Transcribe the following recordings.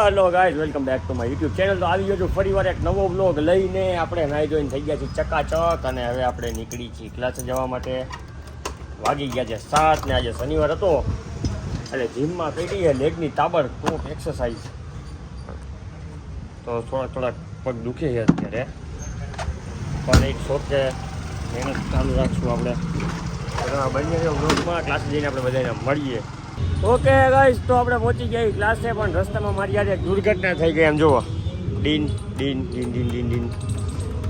Hello guys, welcome back to my YouTube channel. તો આવી ગયો છું ફરીવાર એક નવો વ્લોગ લઈને. આપણે નાઈ ધોઈને થઈ ગયા છીએ ચકાચક અને હવે આપણે નીકળી છીએ ક્લાસે જવા માટે. વાગી ગયા છે 7 ને આજે શનિવાર હતો એટલે જીમમાં કરી છે લેગની તાબડતોડ એક્સરસાઇઝ. તો થોડાક પગ દુખે છે અત્યારે, પણ એક શોખે મહેનત ચાલુ રાખશું આપણે. બંને વ્લોગમાં ક્લાસે જઈને આપણે બધાને મળીએ. ઓકે ગાઈસ, તો આપણે પહોંચી ગયા ક્લાસે, પણ રસ્તામાં મારી યાર એક દુર્ઘટના થઈ ગઈ. એમ જુઓ, dean dean dean dean dean dean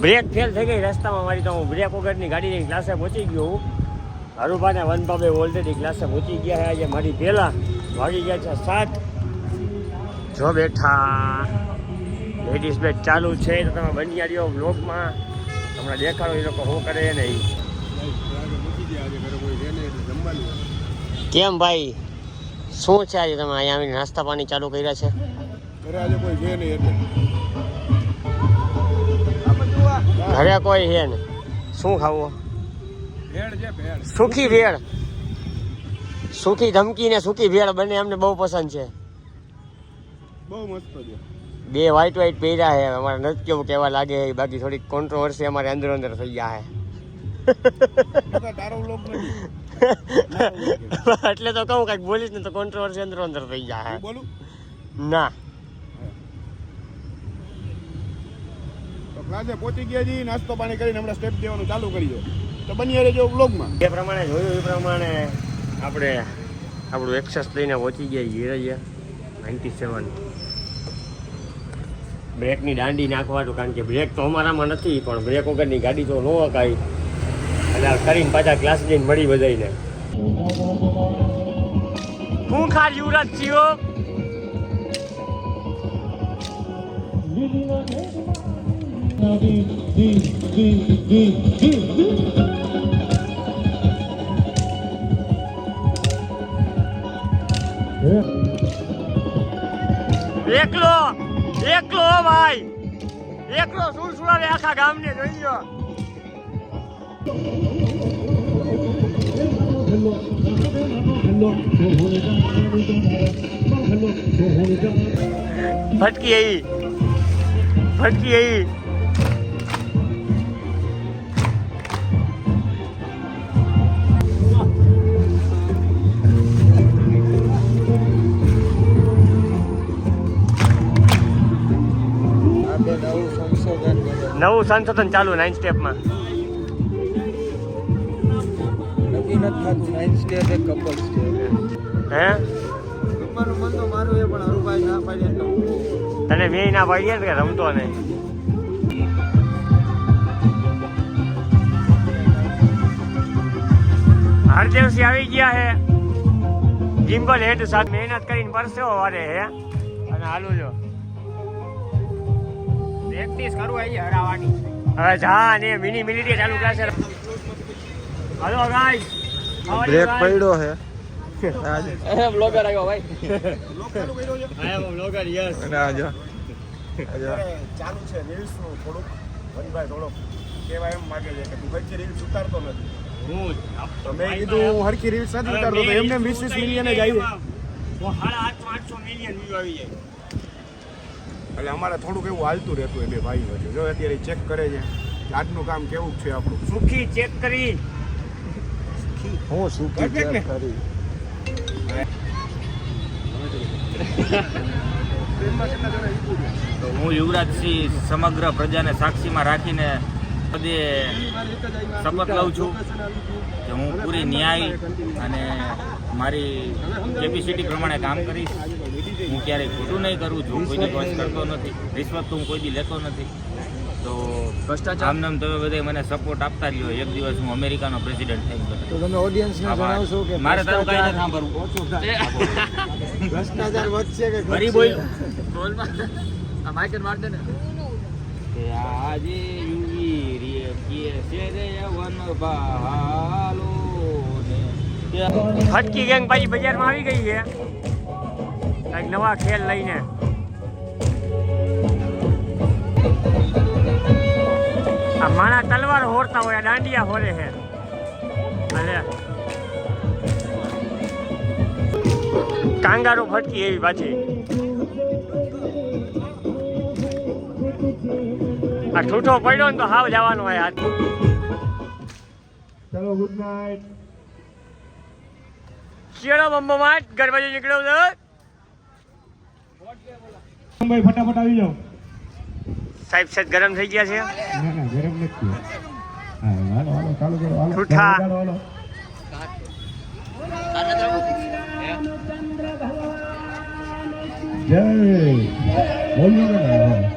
brake fail થઈ ગઈ રસ્તામાં મારી. તો હું બ્રેક વગરની ગાડી લઈને ક્લાસે પહોંચી ગયો હું. હરુભાને વનભાવે ઓલરેડી ક્લાસે પહોંચી ગયા છે આજે મારી પહેલાં. વાગી ગયા છે 7. જો બેઠા લેડીઝ બેટ ચાલુ છે. તો તમે બની રહ્યો વ્લોગમાં, હમણાં દેખાડો એ લોકો શું કરે નહીં. કેમ ભાઈ, શું છે આજે તમે અહીંયા આવીને નાસ્તા પાણી ચાલુ કર્યા છે? ઘરે કોઈ છે ને? શું ખાવું? સુખી ભેળ, સુખી ધમકી ને સુખી ભેળ બંને અમને બહુ પસંદ છે. બહુ મસ્ત છે. બે વ્હાઈટ પહેર્યા છે. અમારે નથી કેવું કેવા લાગે, બાકી થોડીક કોન્ટ્રોવર્સી અમારે અંદર થઈ ગયા છે. એટલે તો કહું કઈક બોલીશ ને તો કોન્ટ્રોવર્સી અંદર થઈ જાય. ના ક્લાસે પહોંચી ગયા છીએ, નાસ્તો પાણી કરીને હમણાં સ્ટેપ દેવાનું ચાલુ કરીએ. તો બની રહેજો વ્લોગમાં. એ પ્રમાણે જોયું એ પ્રમાણે આપણે આપણું એક્સેસ લઈને પહોંચી ગયા હીરાઈએ 97. બ્રેકની દાંડી નાખવાનું, કારણ કે બ્રેક તો અમારામાં નથી, પણ બ્રેક વગરની ગાડી તો ન હકાય. એટલે કરીને પાછા ક્લાસ જઈને મળી બધાઈને. હું ખાર યુવરાજ છીએ. એકલો ભાઈ, એકલો સુરસુરા રે આખા ગામને જોઈ લો. ફટકી આવી. નવું સંશોધન ચાલુ 9 સ્ટેપમાં. તને મેં ના પાડીએ કે રમતો નહીં. હરદેવસિંહ આવી ગયા છે જિમ્બલ હેડ સાથે મહેનત કરીને પરસેવો વારે છે. અને હાલું જો પ્રેક્ટિસ કરવું આવી હરાવાની. હવે જા ને મિની મિલિટરી ચાલુ કરશે. હાલો ગાઈસ, બ્રેક પડ્યો છે. બ્લોગર આવ્યો ભાઈ. Blogger yes. ચાલુ છે રીલ્સ નું થોડુંક વનભાઈ થોડોક કેવા એમ માગે છે કે તું હરખી રીલ્સ ઉતારતો નથી. મેં કીધું હું હરખી રીલ્સ નથી ઉતારતો, તો એમને 20 મિલિયન જ આવી. 800 મિલિયન વ્યૂ આવી જાય. એટલે અમારે થોડુંક એવું હાલતું રહેતું હોય બે ભાઈ વચ્ચે. જો અત્યારે ચેક કરે છે આજનું કામ કેવું છે આપણું. સુખી ચેક કરી. હું સુખી ચેક કરી. તો હું યુવરાજસિંહ સમગ્ર પ્રજાને સાક્ષીમાં રાખીને બધે શપથ લઉં છું કે હું પૂરી ન્યાય અને મારી કેપેસિટી પ્રમાણે કામ કરીશ. હું ક્યારેય ખોટું નહીં કરું છું, કોઈને કોચ કરતો નથી, રિશ્વત તો હું કોઈ દી લેતો નથી. તો આમ તમે બધા મને સપોર્ટ આપતા રહ્યો. એક દિવસ હું અમેરિકાનો પ્રેસિડેન્ટ થઈ ગયો. તો તમે ઓડિયન્સને જણાવશો કે મારે તારું કઈ નથી સાંભળવું. ભ્રષ્ટાચાર વધશે કે ફરી બોલ આ માઇકર માર દે ને કે આજે યુવી રે કે છે રે વન બહાલો ને ફટકી ગેંગ પાછી બજારમાં આવી ગઈ છે કંઈક નવા ખેલ લઈને. આ માણા તલવાર હોરતા હોય, દાંડિયા હોરે છે. ભલે કાંગારો ફટકી એવી પાછી. આ ઠૂઠો પડ્યો ને તો હાવ જવાનો હોય હાથ. ચલો ગુડ નાઇટ. ચેડો બંબો માટ ઘર બાજુ નીકળ્યો છે. ભાઈ ફટાફટ આવી જાઓ. સાહેબ સાહેબ ગરમ થઈ ગયા છે. ના ના ગરમ નથી. હા હાલો હાલો ચાલુ કરો હાલો. ઠૂઠા. હાલો હાલો. જય બોલો ને.